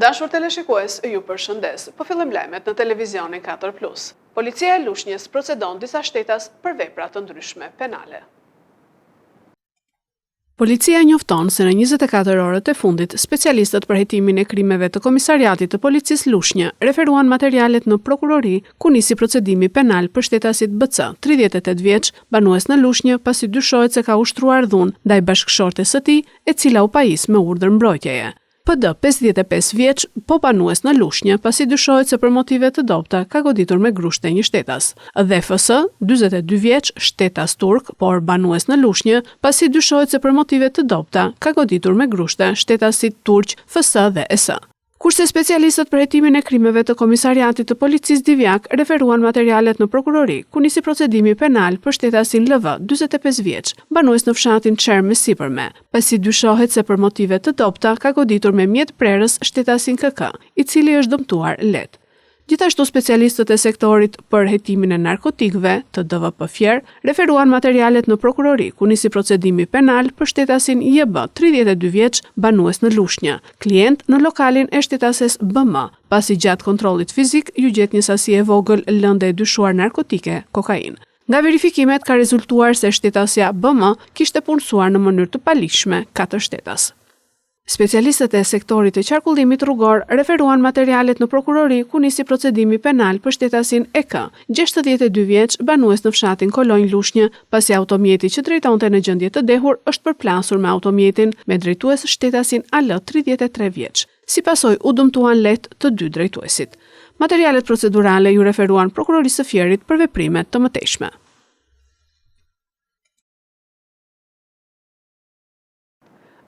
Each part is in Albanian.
Të dashur teleshikues, ju përshëndes. Po fillim lajmet në televizionin 4+. Policia e Lushnjës procedon disa shtetas për vepra të ndryshme penale. Policia njofton se në 24 orët e fundit, specialistët për hetimin e krimeve të Komisariatit të Policisë Lushnjë referuan materialet në prokurori ku nisi procedimi penal për shtetasit BC, 38 vjeç, banues në Lushnjë, pasi dyshohet se ka ushtruar dhunë ndaj bashkëshortes së tij, e cila u pajis me urdhër mbrojtjeje. PD, 55 vjeç, po banues në Lushnjë, pasi dyshohet se për motive të dobta ka goditur me grushte një shtetas. Dhe FS, 42 vjeç, shtetas turk, por banues në Lushnjë, pasi dyshohet se për motive të dobta ka goditur me grushte shtetasit turq, FS dhe ES. Kurse specialistët për hetimin e krimeve të Komisariatit të Policisë Divjak referuan materialet në prokurori, ku nisi procedimi penal për shtetasin LV, 45 vjeç, banues në fshatin Çerm me Sipërme, pasi dyshohet se për motive të dobta ka goditur me mjet prerës shtetasin KK, i cili është dëmtuar lehtë. Gjithashtu specialistët e sektorit për hetimin e narkotikëve të DVP Fier referuan materialet në prokurori, ku nisi procedimi penal për shtetasin JB, 32 vjeç, banues në Lushnjë, klient në lokalin e shtetases BM, pasi gjatë kontrollit fizik ju gjet një sasi e vogël lëndë e dyshuar narkotike, kokainë. Nga verifikimet ka rezultuar se shtetasja BM kishte punësuar në mënyrë të palishme 4 shtetas. Specialistët e sektorit të qarkullimit rrugor referuan materialet në prokurori ku nisi procedimi penal për shtetasin EK, 62 vjeç, banues në fshatin Kolonj Lushnjë, pasi automjeti që drejtonte në gjendje të dehur është përplasur me automjetin me drejtues shtetasin AL, 33 vjeç. Si pasoj u dëmtuan lehtë të dy drejtuesit. Materialet procedurale ju referuan prokurorisë së Fierit për veprimet të mëtejshme.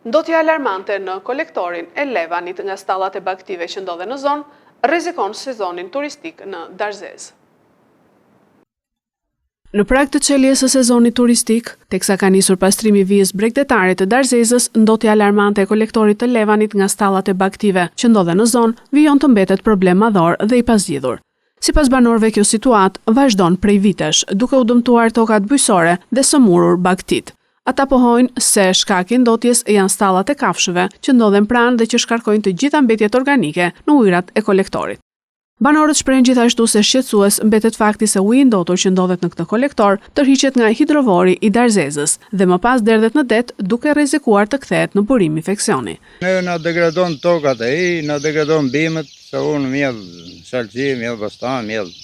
Ndotja alarmante në kolektorin e Levanit nga stallat e baktive që ndodhen në zonë, rrezikon sezonin turistik në Darzez. Në prag të çeljes së sezonit turistik, teksa ka nisur pastrimi vijës bregdetare të Darzezës, ndotja alarmante e kolektorit të Levanit nga stallat e baktive që ndodhen në zonë, vijon të mbetet problem madhor dhe i pasgjidhur. Sipas banorëve, kjo situatë vazhdon prej vitesh, duke u dëmtuar tokat bujësore dhe sëmurur bagtit. Ata pohojnë se shkaki i ndotjes janë stallat e kafshëve që ndodhen pranë dhe që shkarkojnë të gjitha mbetjet organike në ujërat e kolektorit. Banorët shprehen gjithashtu se shqetësues mbetet fakti se uji i ndotur që ndodhet në këtë kolektor tërhiqet nga hidrovori i Darzezës dhe më pas derdhet në det, duke rrezikuar të kthehet në burim infeksioni. Ne na degradon tokat na degradon bimët, se unë mjell salci, mjell bostan, mjell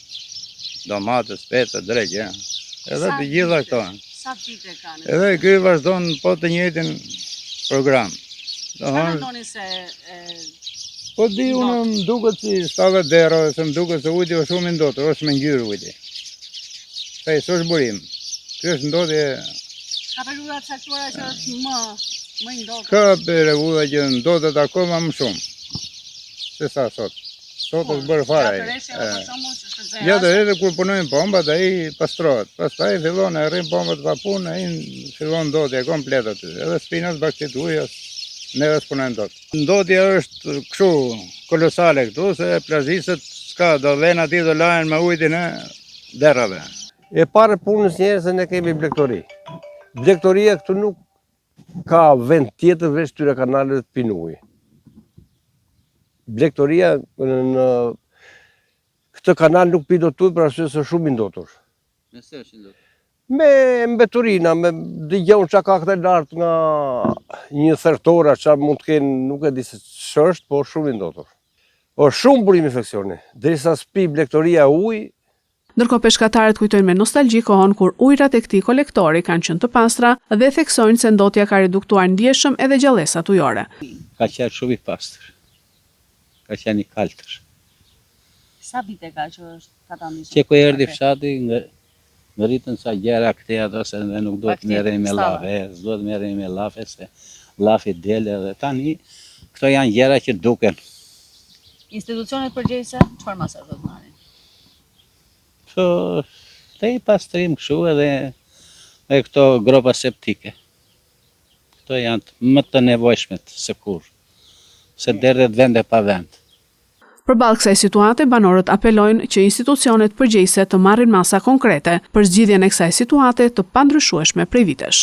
domate, speca, dregje. Edhe të gjitha këto. Sa vite kanë? Edhe ky vazhdon po të njëjtin program. Çfarë mendoni se po di unë më duket si stallet dero, se më duket se uji është shumë i ndotur, është me ngjyrë uji. Se është burim. Ky është ndodhje. Ka periudha të caktuara që është më i ndotur? Ka periudha që ndodhet akoma më shumë se sa sot. Sot është bërë fare. Ja dhe edhe kur punojnë bombat, ai pastrohet. Pastaj fillon e rrin bombat pa punë, ai fillon ndotja komplet aty. Edhe spinat baktit ujës, ne punojnë dot. Ndotja është kështu kolosale këtu, se plazhistët s'ka do vjen aty do lahen me ujin e derrave. E parë punës njerëz se ne kemi blegtori. Blegtoria këtu nuk ka vend tjetër veç këtyre kanaleve të pinuj. Blegtoria në këtë kanal nuk pi dot ujë për arsye se është shumë i ndotur. Me se është i ndotur? Me mbeturina, me dëgjon çka ka këtë lart nga një thertora, çfarë mund të kenë, nuk e di se ç'është, por shumë i ndotur. Është shumë burim infeksioni, derisa spi blegtoria ujë. Ndërkohë peshkatarët kujtojnë me nostalgji kohën kur ujërat e këtij kolektori kanë qenë të pastra dhe theksojnë se ndotja ka reduktuar ndjeshëm edhe gjallësat ujore. Ka qenë shumë i pastër. Ka qenë i kaltër. Sa vite ka që është ka ta nisur? Që ku erdhi fshati ngritën sa gjëra këtej ato se ne nuk do të merremi me llafe, s'do të merremi me llafe se llafi del edhe tani këto janë gjëra që duken. Institucionet përgjegjëse çfarë masazh do të marrin? Te i pastrim kështu edhe këto gropa septike. Këto janë më të nevojshmet se kur, se derdhet vende pa vend. Përballë kësaj situate, banorët apelojnë që institucionet përgjegjëse të marrin masa konkrete për zgjidhjen e kësaj situate të pandryshueshme prej vitesh.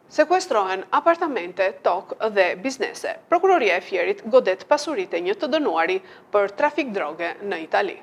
Sekuestrohen apartamente, tokë dhe biznese. Prokuroria e Fierit godet pasuritë e një të dënuari për trafik droge në Itali.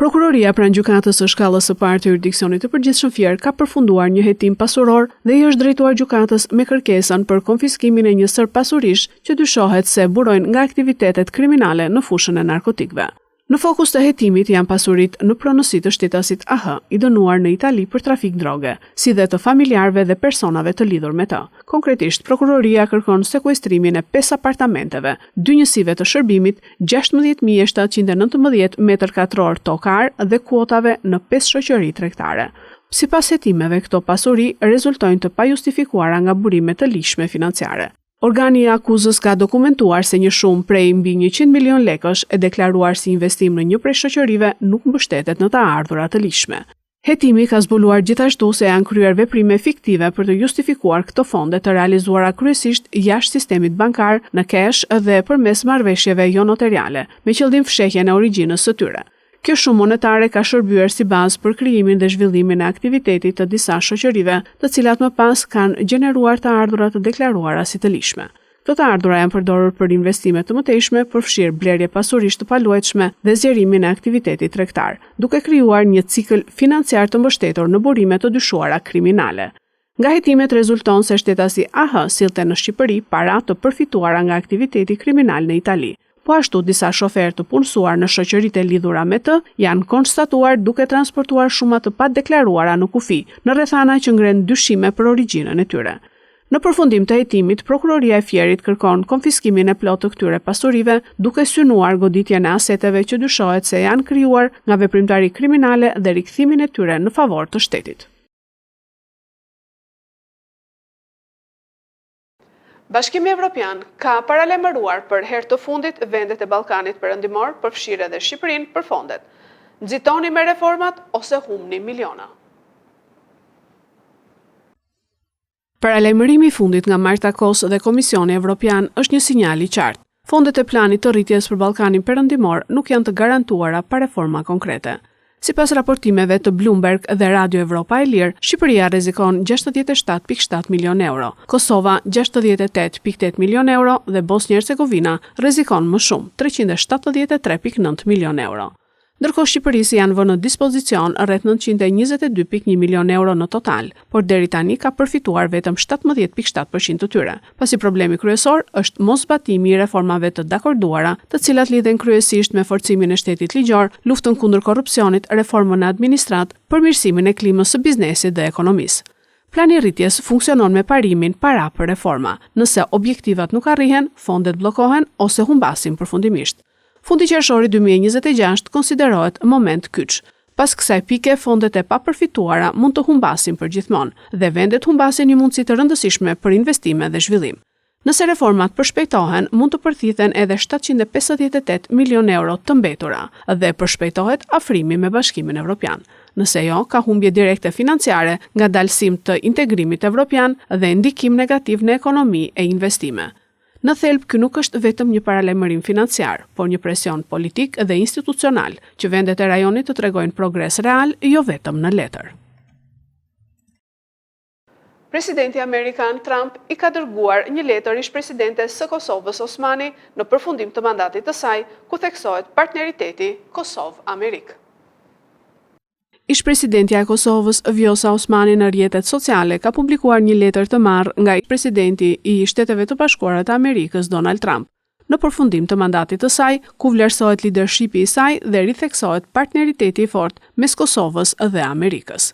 Prokuroria pranë gjykatës së shkallës së parë të jurisdiksionit të përgjithshëm Fier ka përfunduar një hetim pasuror dhe i është drejtuar gjykatës me kërkesën për konfiskimin e një sër pasurish që dyshohet se burojnë nga aktivitetet kriminale në fushën e narkotikëve. Në fokus të hetimit janë pasuritë në pronësi të shtetasit AH, i dënuar në Itali për trafik droge, si dhe të familjarëve dhe personave të lidhur me të. Konkretisht, prokuroria kërkon sekuestrimin e 5 apartamenteve, 2 njësive të shërbimit, 16.719 metër katror tokar dhe kuotave në 5 shoqëri tregtare. Sipas hetimeve, këto pasuri rezultojnë të pajustifikuara nga burime të lishme financiare. Organi i akuzës ka dokumentuar se një shumë prej mbi 100 milion lekësh e deklaruar si investim në një prej shoqërive nuk mbështetet në të ardhura të lishme. Hetimi ka zbuluar gjithashtu se janë kryer veprime fiktive për të justifikuar këto fonde të realizuara kryesisht jashtë sistemit bankar, në cash dhe përmes marrëveshjeve jo notariale, me qëllim fshehjen e origjinës së tyre. Kjo shumë monetare ka shërbyer si bazë për krijimin dhe zhvillimin e aktivitetit të disa shoqërive, të cilat më pas kanë gjeneruar të ardhura të deklaruara si të lishme. Këto të ardhura janë përdorur për investime të mëtejshme, përfshirë blerje pasurish të paluajtshme dhe zgjerimin e aktivitetit tregtar, duke krijuar një cikël financiar të mbështetur në burime të dyshuara kriminale. Nga hetimet rezulton se shtetasi AH sillte në Shqipëri para të përfituara nga aktiviteti kriminal në Itali. Po ashtu disa shoferë të punësuar në shoqëritë e lidhura me të janë konstatuar duke transportuar shuma të padeklaruara në kufi, në rrethana që ngren dyshime për origjinën e tyre. Në përfundim të hetimit, prokuroria e Fierit kërkon konfiskimin e plotë të këtyre pasurive, duke synuar goditjen e aseteve që dyshohet se janë krijuar nga veprimtari kriminale dhe rikthimin e tyre në favor të shtetit. Bashkimi Evropian ka paralajmëruar për herë të fundit vendet e Ballkanit Perëndimor, përfshirë edhe Shqipërinë, për fondet. Nxitoni me reformat ose humni miliona. Paralajmërimi i fundit nga Marta Kos dhe Komisioni Evropian është një sinjal i qartë. Fondet e planit të rritjes për Ballkanin Perëndimor nuk janë të garantuara pa reforma konkrete. Sipas raportimeve të Bloomberg dhe Radio Evropa e Lirë, Shqipëria rrezikon 67.7 milion euro, Kosova 68.8 milion euro dhe Bosnjë-Hercegovina rrezikon më shumë, 373.9 milion euro. Ndërkohë Shqipërisë janë vënë në dispozicion rreth 922.1 milion euro në total, por deri tani ka përfituar vetëm 17.7% të tyre, pasi problemi kryesor është mosbatimi i reformave të dakorduara, të cilat lidhen kryesisht me forcimin e shtetit ligjor, luftën kundër korrupsionit, reformën e administrat, përmirësimin e klimës së biznesit dhe ekonomisë. Plani rritjes funksionon me parimin para për reforma. Nëse objektivat nuk arrihen, fondet bllokohen ose humbasin përfundimisht. Fundi qershori 2026 konsiderohet moment kyç. Pas kësaj pike, fondet e papërfituara mund të humbasin përgjithmonë dhe vendet humbasin një mundësi të rëndësishme për investime dhe zhvillim. Nëse reformat përshpejtohen, mund të përthithen edhe 758 milion euro të mbetura dhe përshpejtohet afrimi me Bashkimin Evropian. Nëse jo, ka humbje direkte financiare nga dalësim të integrimit evropian dhe ndikim negativ në ekonomi e investime. Në thelb, ky nuk është vetëm një paralajmërim financiar, por një presion politik dhe institucional që vendet e rajonit të tregojnë progres real, jo vetëm në letër. Presidenti Amerikan Trump i ka dërguar një letër ish-presidentes së Kosovës Osmani në përfundim të mandatit të saj, ku theksohet partneriteti Kosovë-Amerikë. Ish-presidentja e Kosovës, Vjosa Osmani, në rrjetet sociale ka publikuar një letër të marrë nga presidenti i Shteteve të Bashkuara të Amerikës, Donald Trump, në përfundim të mandatit të saj, ku vlerësohet leadershipi i saj dhe ritheksohet partneriteti i fortë mes Kosovës dhe Amerikës.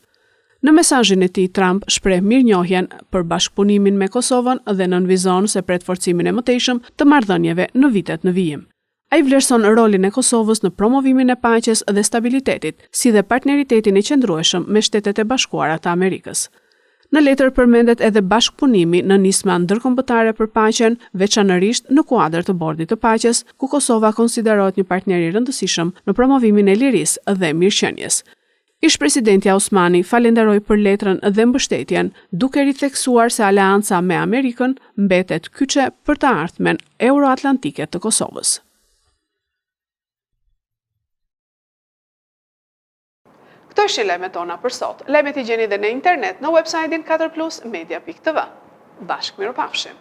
Në mesazhin e tij, Trump shpreh mirënjohjen për bashkëpunimin me Kosovën dhe nënvizon se pret forcimin e mëtejshëm të marrëdhënieve në vitet në vijim. Ai vlerëson rolin e Kosovës në promovimin e paqes dhe stabilitetit, si dhe partneritetin e qëndrueshëm me Shtetet e Bashkuara të Amerikës. Në letër përmendet edhe bashkëpunimi në nisma ndërkombëtare për paqen, veçanërisht në kuadër të Bordit të Paqes, ku Kosova konsiderohet një partner i rëndësishëm në promovimin e lirisë dhe mirëqenies. Ish-presidentja Osmani falenderoi për letrën dhe mbështetjen, duke ritheksuar se aleanca me Amerikën mbetet kyçe për të ardhmen euroatlantike të Kosovës. Këto ishin lajmet tona për sot. Lajmet i gjeni dhe në internet në website-in 4plusmedia.tv. Bashkë mirupafshim.